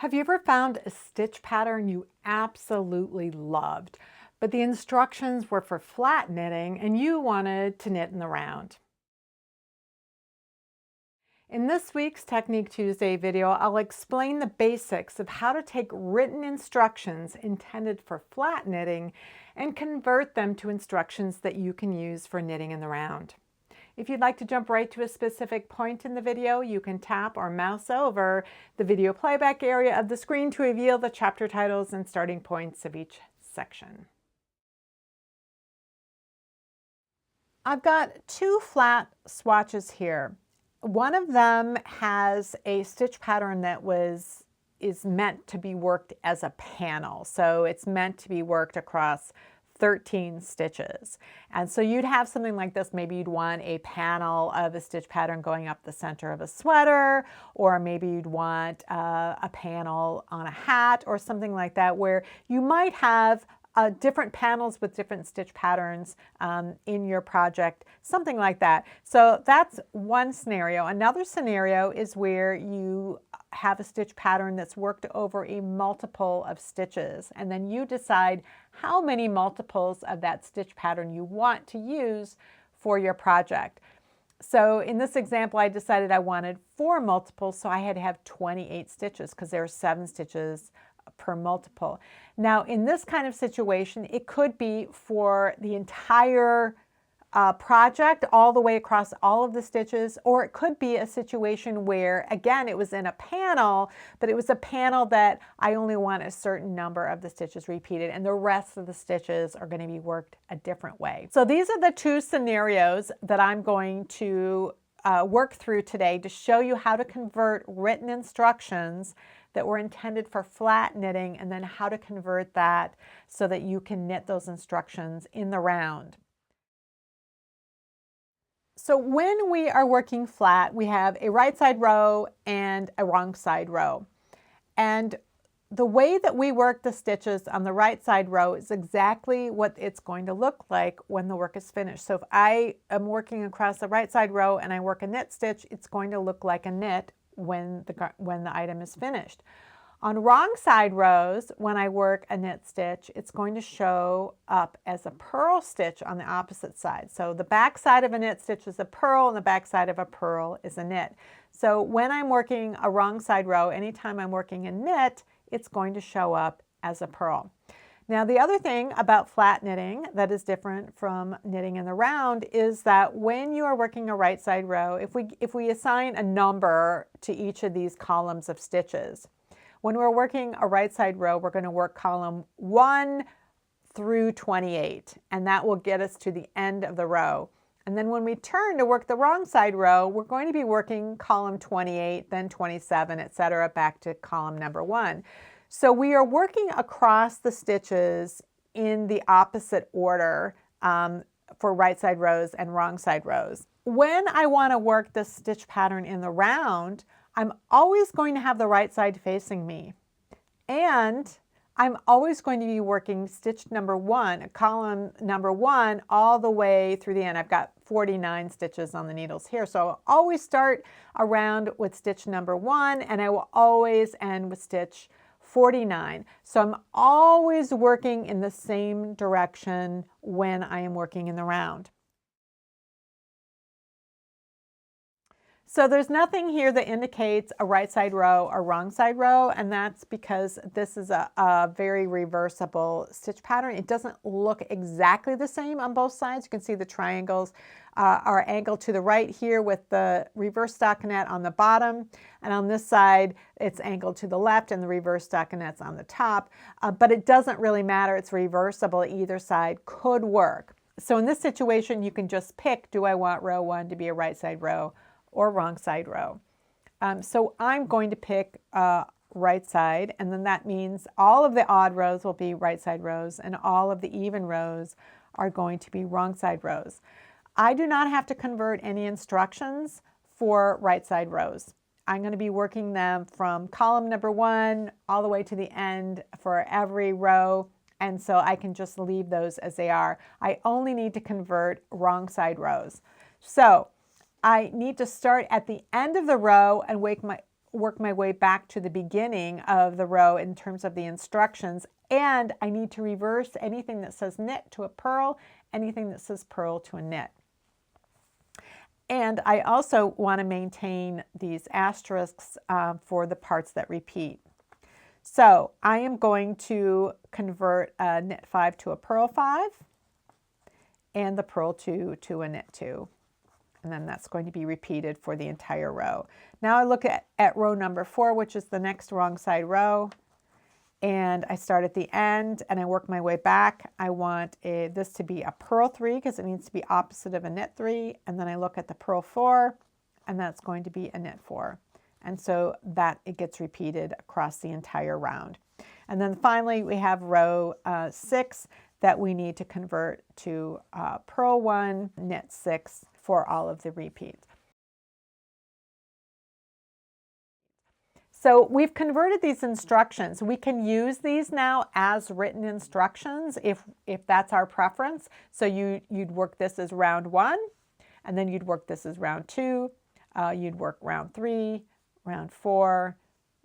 Have you ever found a stitch pattern you absolutely loved, but the instructions were for flat knitting and you wanted to knit in the round? In this week's Technique Tuesday video, I'll explain the basics of how to take written instructions intended for flat knitting and convert them to instructions that you can use for knitting in the round. If you'd like to jump right to a specific point in the video, you can tap or mouse over the video playback area of the screen to reveal the chapter titles and starting points of each section. I've got two flat swatches here. One of them has a stitch pattern that is meant to be worked as a panel. So it's meant to be worked across 13 stitches. And so you'd have something like this. Maybe you'd want a panel of a stitch pattern going up the center of a sweater, or maybe you'd want a panel on a hat or something like that, where you might have different panels with different stitch patterns in your project, something like that. So that's one scenario. Another scenario is where you have a stitch pattern that's worked over a multiple of stitches, and then you decide how many multiples of that stitch pattern you want to use for your project. So in this example, I decided I wanted 4 multiples, so I had to have 28 stitches because there are 7 stitches per multiple. Now, in this kind of situation, it could be for the entire project all the way across all of the stitches, or it could be a situation where, again, it was in a panel, but it was a panel that I only want a certain number of the stitches repeated, and the rest of the stitches are going to be worked a different way. So these are the two scenarios that I'm going to work through today to show you how to convert written instructions that were intended for flat knitting, and then how to convert that so that you can knit those instructions in the round. So when we are working flat, we have a right side row and a wrong side row. And the way that we work the stitches on the right side row is exactly what it's going to look like when the work is finished. So if I am working across the right side row and I work a knit stitch, it's going to look like a knit when the item is finished. On wrong side rows, when I work a knit stitch, it's going to show up as a purl stitch on the opposite side. So the back side of a knit stitch is a purl, and the back side of a purl is a knit. So when I'm working a wrong side row, anytime I'm working a knit, it's going to show up as a purl. Now, the other thing about flat knitting that is different from knitting in the round is that when you are working a right side row, if we assign a number to each of these columns of stitches, when we're working a right side row, we're going to work column 1 through 28, and that will get us to the end of the row. And then when we turn to work the wrong side row, we're going to be working column 28, then 27, etc., back to column number 1. So we are working across the stitches in the opposite order for right side rows and wrong side rows. When I want to work the stitch pattern in the round, I'm always going to have the right side facing me. And I'm always going to be working stitch number 1, column number 1, all the way through the end. I've got 49 stitches on the needles here. So I'll always start around with stitch number 1, and I will always end with stitch 49. So I'm always working in the same direction when I am working in the round. So there's nothing here that indicates a right side row or wrong side row, and that's because this is a very reversible stitch pattern. It doesn't look exactly the same on both sides. You can see the triangles are angled to the right here with the reverse stockinette on the bottom, and on this side it's angled to the left and the reverse stockinette's on the top, but it doesn't really matter. It's reversible. Either side could work. So in this situation, you can just pick, do I want row 1 to be a right side row or wrong side row? So I'm going to pick right side, and then that means all of the odd rows will be right side rows and all of the even rows are going to be wrong side rows. I do not have to convert any instructions for right side rows. I'm going to be working them from column number 1 all the way to the end for every row, and so I can just leave those as they are. I only need to convert wrong side rows. So I need to start at the end of the row and work my way back to the beginning of the row in terms of the instructions, and I need to reverse anything that says knit to a purl, anything that says purl to a knit. And I also want to maintain these asterisks for the parts that repeat. So I am going to convert a knit 5 to a purl 5 and the purl 2 to a knit 2. And then that's going to be repeated for the entire row. Now I look at row number 4, which is the next wrong side row. And I start at the end and I work my way back. I want this to be a purl 3 because it needs to be opposite of a knit 3. And then I look at the purl 4 and that's going to be a knit 4. And so that it gets repeated across the entire round. And then finally we have row 6 that we need to convert to purl 1, knit 6 for all of the repeats. So we've converted these instructions. We can use these now as written instructions if that's our preference. So you'd work this as round 1, and then you'd work this as round 2, you'd work round 3, round 4,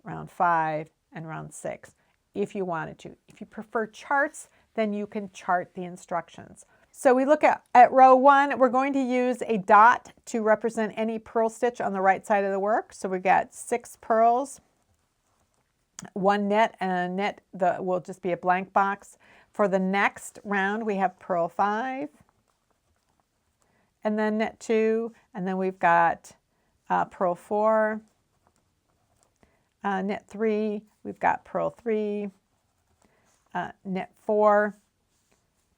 round 5, and round 6 if you wanted to. If you prefer charts, then you can chart the instructions. So we look at row 1, we're going to use a dot to represent any purl stitch on the right side of the work. So we got 6 purls, 1 knit, and a knit will just be a blank box. For the next round, we have purl 5, and then knit 2, and then we've got purl 4, knit 3, we've got purl 3, knit 4,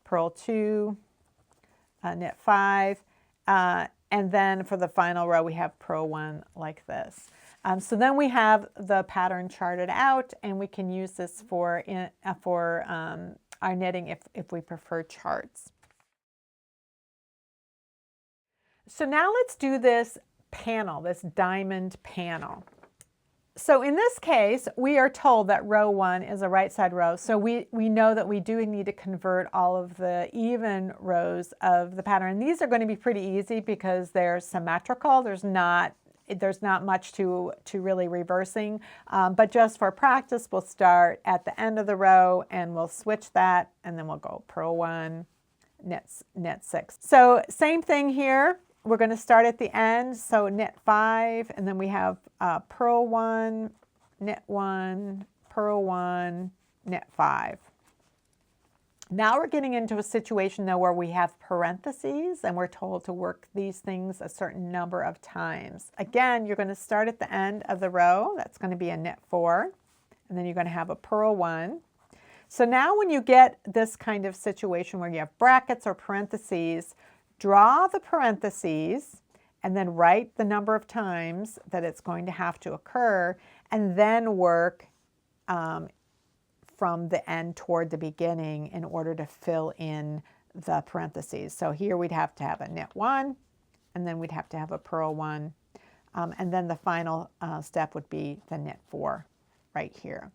purl 2, knit 5, and then for the final row we have purl 1 like this. So then we have the pattern charted out, and we can use this for our knitting if we prefer charts. So now let's do this panel, this diamond panel. So in this case, we are told that row 1 is a right side row. So we know that we do need to convert all of the even rows of the pattern. And these are going to be pretty easy because they're symmetrical. There's not much to really reversing. But just for practice, we'll start at the end of the row and we'll switch that, and then we'll go purl 1, knit 6. So same thing here. We're going to start at the end, so knit 5, and then we have purl 1, knit 1, purl 1, knit 5. Now we're getting into a situation though where we have parentheses and we're told to work these things a certain number of times. Again, you're going to start at the end of the row. That's going to be a knit 4, and then you're going to have a purl 1. So now when you get this kind of situation where you have brackets or parentheses, draw the parentheses and then write the number of times that it's going to have to occur, and then work from the end toward the beginning in order to fill in the parentheses. So here we'd have to have a knit 1, and then we'd have to have a purl 1, and then the final step would be the knit 4 right here.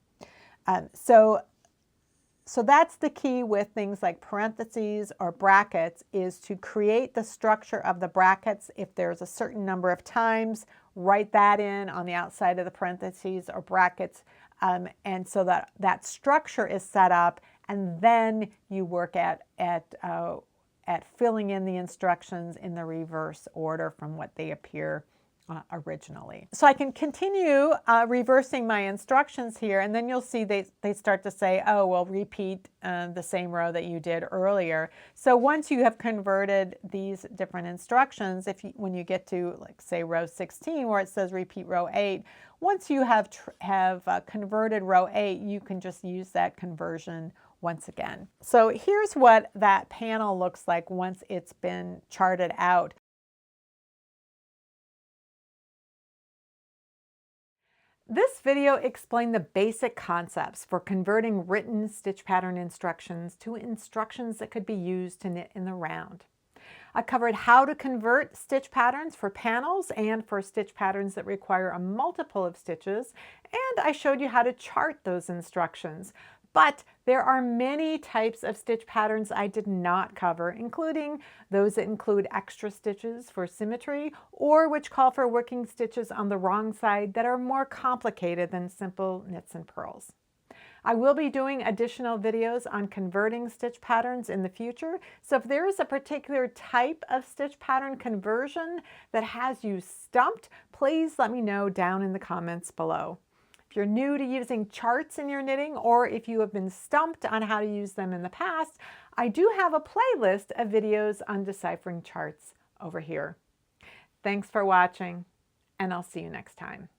So that's the key with things like parentheses or brackets, is to create the structure of the brackets. If there's a certain number of times, write that in on the outside of the parentheses or brackets, and so that structure is set up, and then you work at filling in the instructions in the reverse order from what they appear originally. So I can continue reversing my instructions here, and then you'll see they start to say, oh, well, repeat the same row that you did earlier. So once you have converted these different instructions, when you get to, like, say, row 16 where it says repeat row 8, once you have converted row 8, you can just use that conversion once again. So here's what that panel looks like once it's been charted out. This video explained the basic concepts for converting written stitch pattern instructions to instructions that could be used to knit in the round. I covered how to convert stitch patterns for panels and for stitch patterns that require a multiple of stitches, and I showed you how to chart those instructions. But there are many types of stitch patterns I did not cover, including those that include extra stitches for symmetry or which call for working stitches on the wrong side that are more complicated than simple knits and purls. I will be doing additional videos on converting stitch patterns in the future, so if there is a particular type of stitch pattern conversion that has you stumped, please let me know down in the comments below. If you're new to using charts in your knitting, or if you have been stumped on how to use them in the past, I do have a playlist of videos on deciphering charts over here. Thanks for watching, and I'll see you next time.